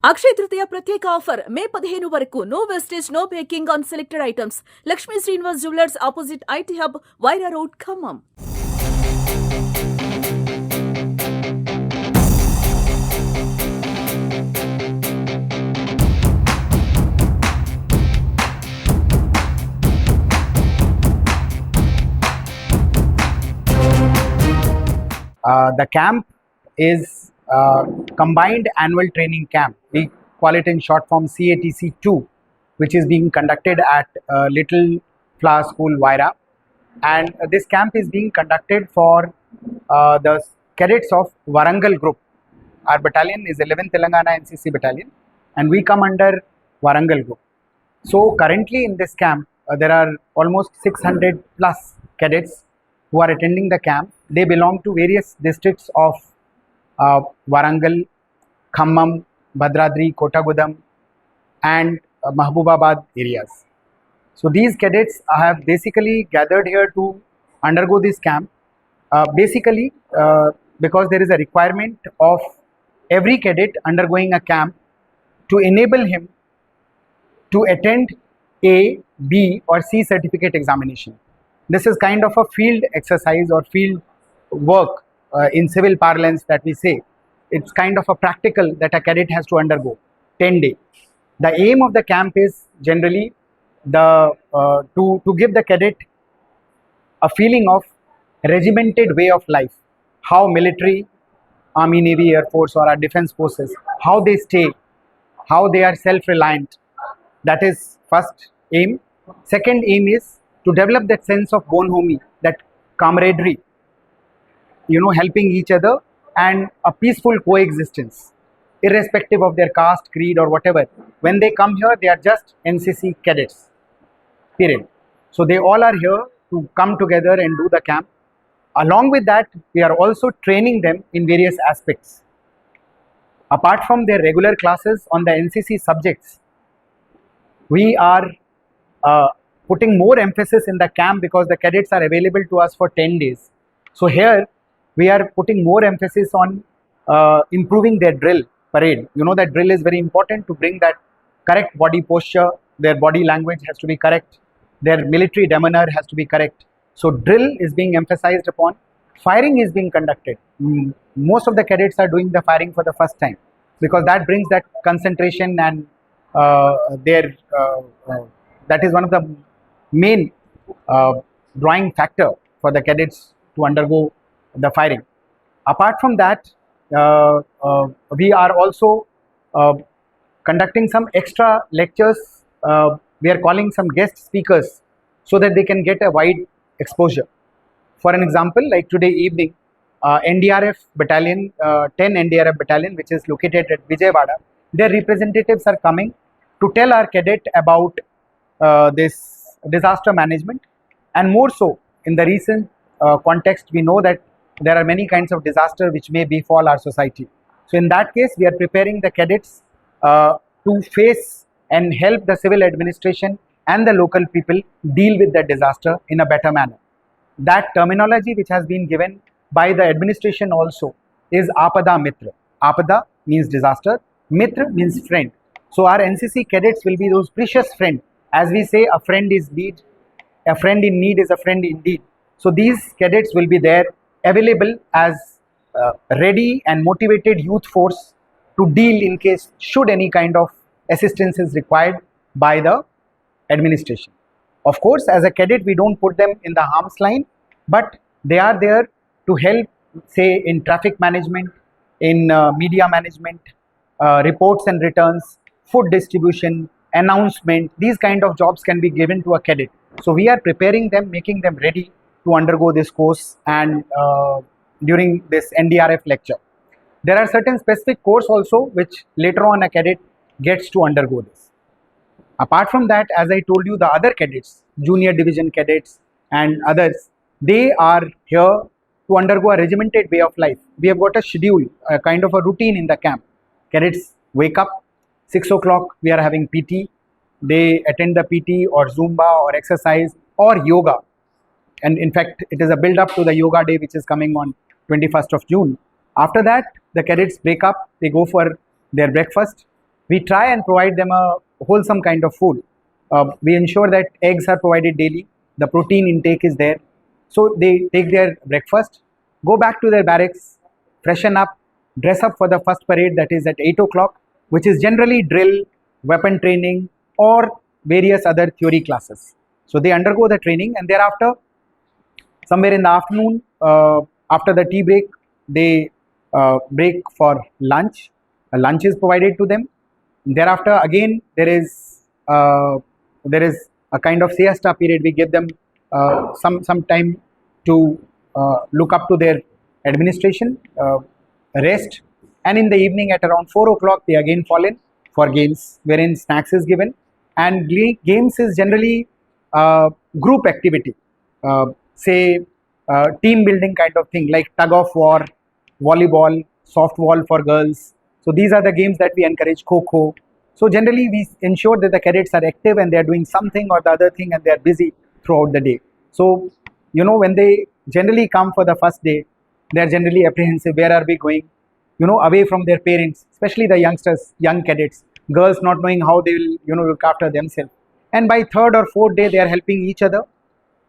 అక్షయ తృతీయ ప్రత్యేక offer May 15 వరకు no wastage no packing on selected items. Lakshmi Srinivas jewellers opposite IT hub, Wyra road, Khammam. The camp is combined annual training camp. We call it in short form CATC 2, which is being conducted at Little Flower School, Wyra. And this camp is being conducted for the cadets of Warangal group. Our battalion is 11th Telangana NCC battalion, and we come under Warangal group. So currently in this camp, there are almost 600 plus cadets who are attending the camp. They belong to various districts of Warangal, Khammam, Bhadradri, Kotagudam and Mahbubabad areas. So these cadets have basically gathered here to undergo this camp, because there is a requirement of every cadet undergoing a camp to enable him to attend A, B or C certificate examination. This is kind of a field exercise or field work in civil parlance that we say. It's kind of a practical that a cadet has to undergo, 10 days. The aim of the camp is generally to give the cadet a feeling of regimented way of life, how military, army, navy, air force or our defense forces, how they stay, how they are self-reliant. That is first aim. Second aim is to develop that sense of bonhomie, that camaraderie, helping each other and a peaceful coexistence, irrespective of their caste, creed or whatever. When they come here, they are just NCC cadets, period. So they all are here to come together and do the camp. Along with that, we are also training them in various aspects. Apart from their regular classes on the NCC subjects, we are putting more emphasis in the camp because the cadets are available to us for 10 days. So here we are putting more emphasis on improving their drill parade. That drill is very important to bring that correct body posture. Their body language has to be correct. Their military demeanor has to be correct. So drill is being emphasized upon. Firing is being conducted. Most of the cadets are doing the firing for the first time because that brings that concentration and that is one of the main drawing factor for the cadets to undergo the firing. Apart from that, we are also conducting some extra lectures. We are calling some guest speakers so that they can get a wide exposure. For an example, like today evening, NDRF battalion, 10 NDRF battalion, which is located at Vijayawada, their representatives are coming to tell our cadet about this disaster management, and more so in the recent context. We know that there are many kinds of disaster which may befall our society. So in that case, we are preparing the cadets to face and help the civil administration and the local people deal with the disaster in a better manner. That terminology which has been given by the administration also is Apada Mitra. Apada means disaster, Mitra means friend. So our NCC cadets will be those precious friends. As we say, a friend is need, a friend in need is a friend indeed. So these cadets will be there, available as ready and motivated youth force to deal in case should any kind of assistance is required by the administration. Of course, as a cadet, we don't put them in the harm's line, but they are there to help, say, in traffic management, in media management, reports and returns, food distribution, announcement. These kind of jobs can be given to a cadet. So we are preparing them, making them ready to undergo this course. And during this NDRF lecture, there are certain specific course also which later on a cadet gets to undergo this. Apart from that, as I told you, the other cadets, junior division cadets and others, they are here to undergo a regimented way of life. We have got a schedule, a kind of a routine in the camp. Cadets wake up 6 o'clock, we are having PT. They attend the PT or Zumba or exercise or yoga. And in fact, it is a build up to the yoga day which is coming on 21st of June. After that, the cadets break up, they go for their breakfast. we try and provide them a wholesome kind of food. We ensure that eggs are provided daily, the protein intake is there. So they take their breakfast, go back to their barracks, freshen up, dress up for the first parade, that is at 8 o'clock, which is generally drill, weapon training, or various other theory classes. So they undergo the training, and thereafter, somewhere in the afternoon, after the tea break, they break for lunch. Lunch is provided to them. Thereafter, again, there is a kind of siesta period. We give them some time to look up to their administration, rest, and in the evening at around 4 o'clock they again fall in for games, wherein snacks is given, and games is generally group activity, say team building kind of thing, like tug of war, volleyball, softball for girls. So these are the games that we encourage, kho. So generally we ensure that the cadets are active and they are doing something or the other thing, and they are busy throughout the day. So when they generally come for the first day, they are generally apprehensive. Where are we going? Away from their parents, especially the youngsters, young cadets, girls not knowing how they will look after themselves. And by third or fourth day, they are helping each other.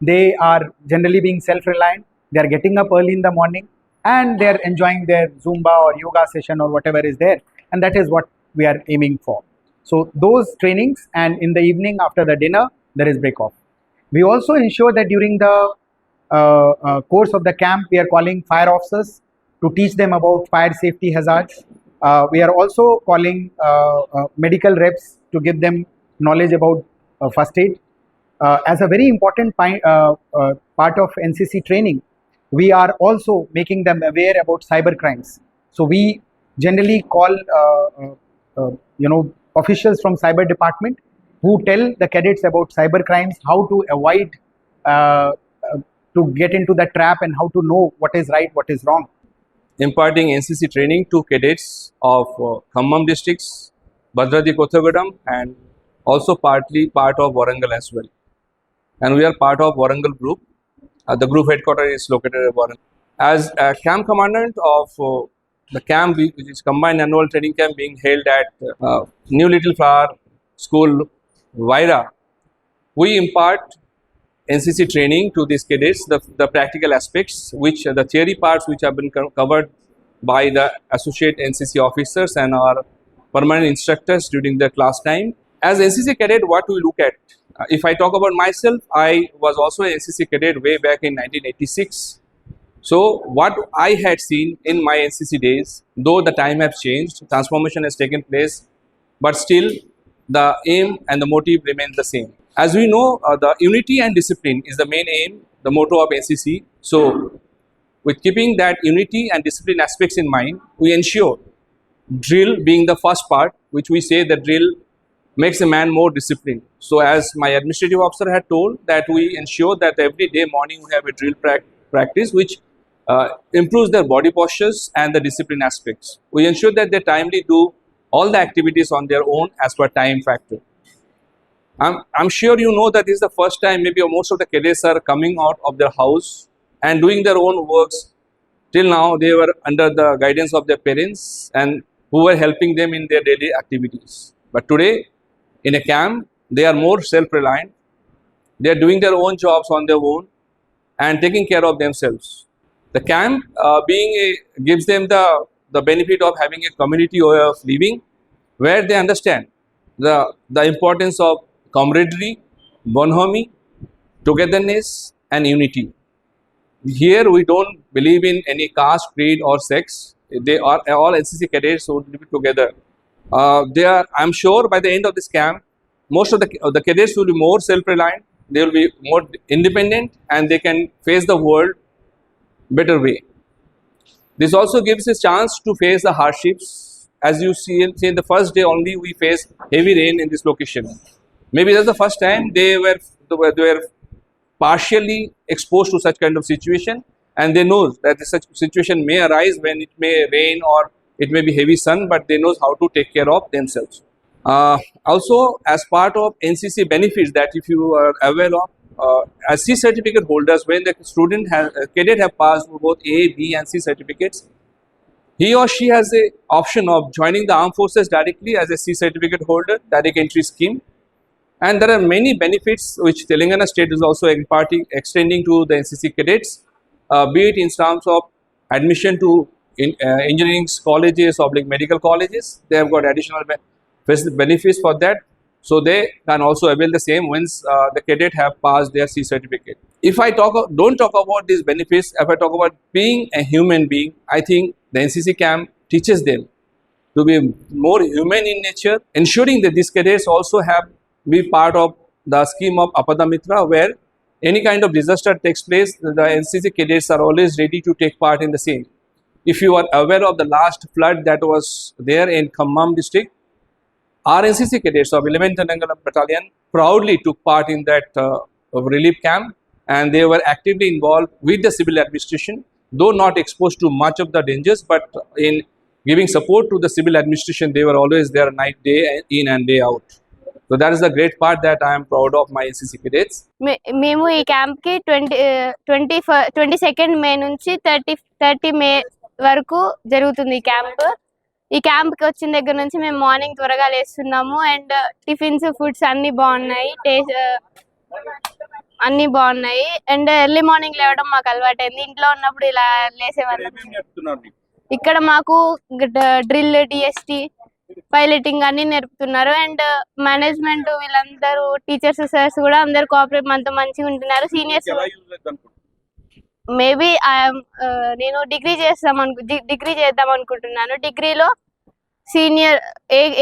They are generally being self-reliant. They are getting up early in the morning, and they are enjoying their Zumba or yoga session or whatever is there. And that is what we are aiming for. So those trainings, and in the evening after the dinner, there is break off. We also ensure that during the course of the camp, we are calling fire officers to teach them about fire safety hazards. We are also calling medical reps to give them knowledge about first aid. As a very important part of NCC training, we are also making them aware about cyber crimes. So we generally call officials from cyber department who tell the cadets about cyber crimes, how to avoid to get into the trap, and how to know what is right, what is wrong. Imparting NCC training to cadets of Khammam districts, Bhadradi Kothagudam, and also partly part of Warangal as well. And we are part of Warangal group. The group headquarters is located at Warangal. As a camp commandant of the camp, which is combined annual training camp being held at New Little Flower School, Wyra, we impart NCC training to these cadets, the practical aspects, which the theory parts which have been covered by the associate NCC officers and our permanent instructors during the class time. As NCC cadet, what we look at, if I talk about myself, I was also an NCC cadet way back in 1986. So what I had seen in my NCC days, though the time has changed, transformation has taken place, but still the aim and the motive remains the same. As we know, the unity and discipline is the main aim, the motto of NCC. So with keeping that unity and discipline aspects in mind, we ensure drill being the first part, which we say that drill makes a man more disciplined. So as my administrative officer had told, that we ensure that every day morning we have a drill practice which improves their body postures and the discipline aspects. We ensure that they timely do all the activities on their own as per time factor. I'm sure you know that this is the first time maybe most of the cadets are coming out of their house and doing their own works. Till now they were under the guidance of their parents and who were helping them in their daily activities. But today in a camp, they are more self-reliant. They are doing their own jobs on their own and taking care of themselves. The camp gives them the benefit of having a community way of living where they understand the importance of camaraderie, bonhomie, togetherness and unity. Here we don't believe in any caste, creed or sex. They are all NCC cadets who live together. I'm sure by the end of this camp, most of the cadets will be more self-reliant, they will be more independent and they can face the world better way. This also gives us a chance to face the hardships. As you see in the first day only, we face heavy rain in this location. Maybe that's the first time they were partially exposed to such kind of situation, and they know that such situation may arise when it may rain or it may be heavy sun, but they know how to take care of themselves. Also, as part of NCC benefits that if you are aware of, as C certificate holders, when the cadet have passed both A, B and C certificates, he or she has a option of joining the armed forces directly as a C certificate holder, direct entry scheme. And there are many benefits which Telangana state is also extending to the NCC cadets, be it in terms of admission to engineering colleges or like medical colleges. They have got additional benefits for that. So they can also avail the same once the cadet have passed their C certificate. If I don't talk about these benefits, if I talk about being a human being, I think the NCC camp teaches them to be more human in nature, ensuring that these cadets also have be part of the scheme of Apada Mitra, where any kind of disaster takes place, the NCC cadets are always ready to take part in the same. If you are aware of the last flood that was there in Khammam district, our NCC cadets of 11th Telangana Battalion proudly took part in that relief camp, and they were actively involved with the civil administration, though not exposed to much of the dangers, but in giving support to the civil administration, they were always there night, day in and day out. So that is the great part that I am proud of my NCC cadets. మేము ఈ camp కి 22nd మే నుంచి 30 మే వరకు జరుగుతుంది ఈ camp. ఈ camp కి వచ్చిన దగ్గర నుంచి మేము మార్నింగ్ త్వరగా లేస్తున్నాము అండ్ టిఫిన్స్ ఫుడ్స్ అన్ని బాగున్నాయి, అన్ని బాగున్నాయి అండ్ ఎర్లీ మార్నింగ్ లేవడం మాకు అలవాటైంది. ఇంట్లో ఉన్నప్పుడు ఇలా లేసేవాళ్ళం. ఇక్కడ మాకు డ్రిల్, డిఎస్టి, పైలటింగ్ అన్ని నేర్పుతున్నారు అండ్ మేనేజ్మెంట్ వీళ్ళందరూ టీచర్స్ సార్స్ కూడా అందరు కోఆపరేట్ మనతో మంచిగా ఉంటున్నారు. సీనియర్స్ మేబీ నేను డిగ్రీ చేద్దాం అనుకుంటున్నాను. డిగ్రీలో సీనియర్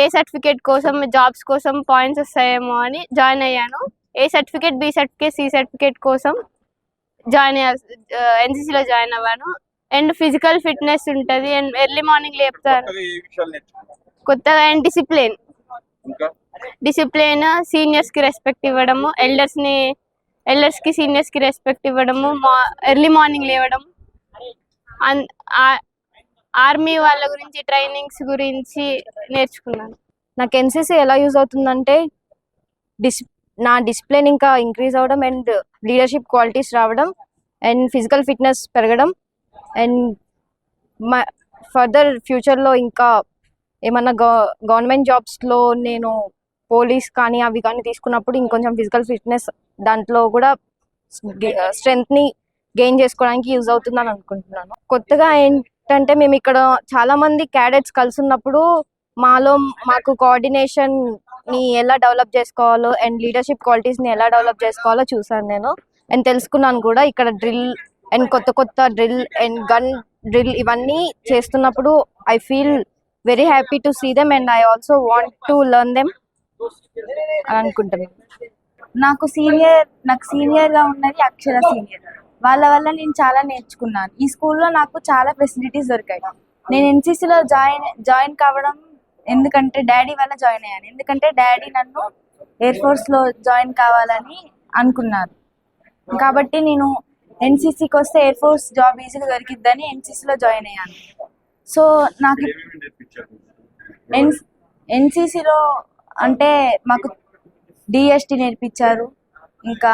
ఏ సర్టిఫికేట్ కోసం, జాబ్స్ కోసం పాయింట్స్ వస్తాయేమో అని జాయిన్ అయ్యాను. A certificate, B certificate, C certificate కోసం ఎన్సిసిలో జాయిన్ అవ్వాను. అండ్ ఫిజికల్ ఫిట్నెస్ ఉంటుంది అండ్ ఎర్లీ మార్నింగ్ లేపుతారు. కొత్తగా అండ్ డిసిప్లిన్, సీనియర్స్ కి రెస్పెక్ట్ ఇవ్వడము, ఎల్డర్స్ కి సీనియర్స్ కి రెస్పెక్ట్ ఇవ్వడము, ఎర్లీ మార్నింగ్ లేవడం, ఆర్మీ వాళ్ళ గురించి ట్రైనింగ్స్ గురించి నేర్చుకున్నాను. నాకు ఎన్సీసీ ఎలా యూజ్ అవుతుందంటే నా డిసిప్లిన్ ఇంకా ఇంక్రీజ్ అవ్వడం అండ్ లీడర్షిప్ క్వాలిటీస్ రావడం అండ్ ఫిజికల్ ఫిట్నెస్ పెరగడం అండ్ ఫర్దర్ ఫ్యూచర్లో ఇంకా ఏమన్నా గవర్నమెంట్ జాబ్స్లో నేను పోలీస్ కానీ అవి కానీ తీసుకున్నప్పుడు ఇంకొంచెం ఫిజికల్ ఫిట్నెస్ దాంట్లో కూడా స్ట్రెంగ్త్ని గెయిన్ చేసుకోవడానికి యూజ్ అవుతుందని అనుకుంటున్నాను. కొత్తగా ఏంటంటే మేము ఇక్కడ చాలా మంది క్యాడెట్స్ కలిసి ఉన్నప్పుడు మాకు కోఆర్డినేషన్ని ఎలా డెవలప్ చేసుకోవాలో అండ్ లీడర్షిప్ క్వాలిటీస్ని ఎలా డెవలప్ చేసుకోవాలో చూసాను నేను అండ్ తెలుసుకున్నాను కూడా. ఇక్కడ డ్రిల్ అండ్ కొత్త డ్రిల్ అండ్ గన్ డ్రిల్ ఇవన్నీ చేస్తున్నప్పుడు I feel very happy to see them and I also want to learn them అని అనుకుంటున్నాను. నాకు సీనియర్గా ఉన్నది అక్షర సీనియర్. వాళ్ళ వల్ల నేను చాలా నేర్చుకున్నాను. ఈ స్కూల్లో నాకు చాలా ఫెసిలిటీస్ దొరికాయి. నేను ఎన్సీసీలో జాయిన్ కావడం ఎందుకంటే డాడీ వల్ల జాయిన్ అయ్యాను. ఎందుకంటే డాడీ నన్ను ఎయిర్ ఫోర్స్లో జాయిన్ కావాలని అనుకున్నారు. కాబట్టి నేను ఎన్సీసీకి వస్తే ఎయిర్ ఫోర్స్ జాబ్ ఈజీగా దొరికిద్దని ఎన్సీసీలో జాయిన్ అయ్యాను. సో నాకు ఎన్సీసీలో అంటే మాకు డిఎస్టి నేర్పించారు, ఇంకా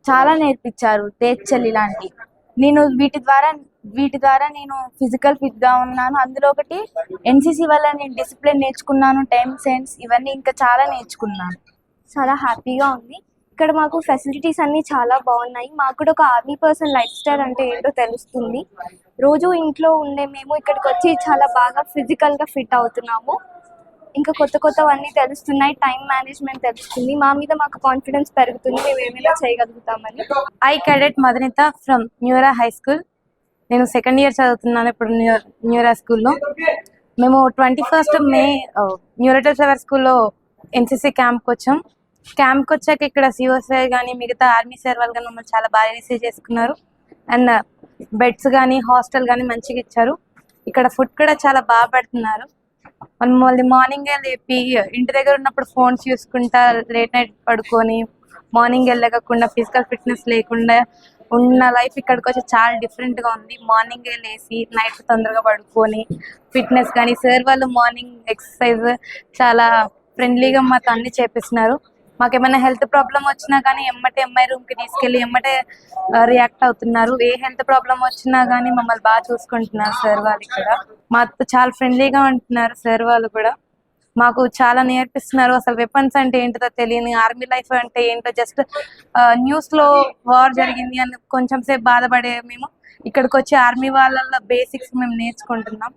చాలా నేర్పించారు, తేచ్చల్ ఇలాంటి. నేను వీటి ద్వారా నేను ఫిజికల్ ఫిట్గా ఉన్నాను. అందులో ఒకటి ఎన్సీసీ వల్ల నేను డిసిప్లిన్ నేర్చుకున్నాను, టైం సెన్స్, ఇవన్నీ ఇంకా చాలా నేర్చుకున్నాను. చాలా హ్యాపీగా ఉంది. ఇక్కడ మాకు ఫెసిలిటీస్ అన్నీ చాలా బాగున్నాయి. మాకు కూడా ఒక ఆర్మీ పర్సన్ లైఫ్ స్టైల్ అంటే ఏంటో తెలుస్తుంది. రోజు ఇంట్లో ఉండే మేము ఇక్కడికి వచ్చి చాలా బాగా ఫిజికల్గా ఫిట్ అవుతున్నాము. ఇంకా కొత్తవన్నీ తెలుస్తున్నాయి, టైం మేనేజ్మెంట్ తెలుస్తుంది, మా మీద మాకు కాన్ఫిడెన్స్ పెరుగుతుంది, మేము ఏమైనా చేయగలుగుతామని. I cadet Madanitha from New Era high school. నేను సెకండ్ ఇయర్ చదువుతున్నాను ఇప్పుడు న్యూరా స్కూల్లో. మేము 21st మే న్యూరా స్కూల్లో ఎన్సీసీ క్యాంప్కి వచ్చాం. క్యాంప్కి వచ్చాక ఇక్కడ సిఓ సార్ కానీ మిగతా ఆర్మీ సార్ వాళ్ళు కానీ మమ్మల్ని చాలా బాగా రిసీవ్ చేసుకున్నారు అండ్ బెడ్స్ కానీ హాస్టల్ కానీ మంచిగా ఇచ్చారు. ఇక్కడ ఫుడ్ కూడా చాలా బాగా పెడుతున్నారు. మళ్ళీ మార్నింగే లేపి ఇంటి దగ్గర ఉన్నప్పుడు ఫోన్స్ చూసుకుంటా లేట్ నైట్ పడుకొని మార్నింగ్ వెళ్ళకుండా ఫిజికల్ ఫిట్నెస్ లేకుండా ఉన్న లైఫ్ ఇక్కడికి వచ్చి చాలా డిఫరెంట్గా ఉంది. మార్నింగే లేచి నైట్ తొందరగా పడుకొని ఫిట్నెస్ కానీ సార్ వాళ్ళు మార్నింగ్ ఎక్సర్సైజ్ చాలా ఫ్రెండ్లీగా మాతో అన్ని చేపిస్తున్నారు. మాకేమైనా హెల్త్ ప్రాబ్లం వచ్చినా కానీ ఎమ్మటే ఎంఐ రూమ్కి తీసుకెళ్ళి ఎమ్మటే రియాక్ట్ అవుతున్నారు. ఏ హెల్త్ ప్రాబ్లం వచ్చినా కానీ మమ్మల్ని బాగా చూసుకుంటున్నారు సార్ వాళ్ళు. ఇక్కడ మాతో చాలా ఫ్రెండ్లీగా ఉంటున్నారు సార్ వాళ్ళు కూడా. మాకు చాలా నేర్పిస్తున్నారు. అసలు వెపన్స్ అంటే ఏంటో తెలియని, ఆర్మీ లైఫ్ అంటే ఏంటో జస్ట్ న్యూస్లో వార్ జరిగింది అని కొంచెం సేపు బాధపడే మేము ఇక్కడికి వచ్చి ఆర్మీ వాళ్ళ బేసిక్స్ మేము నేర్చుకుంటున్నాం.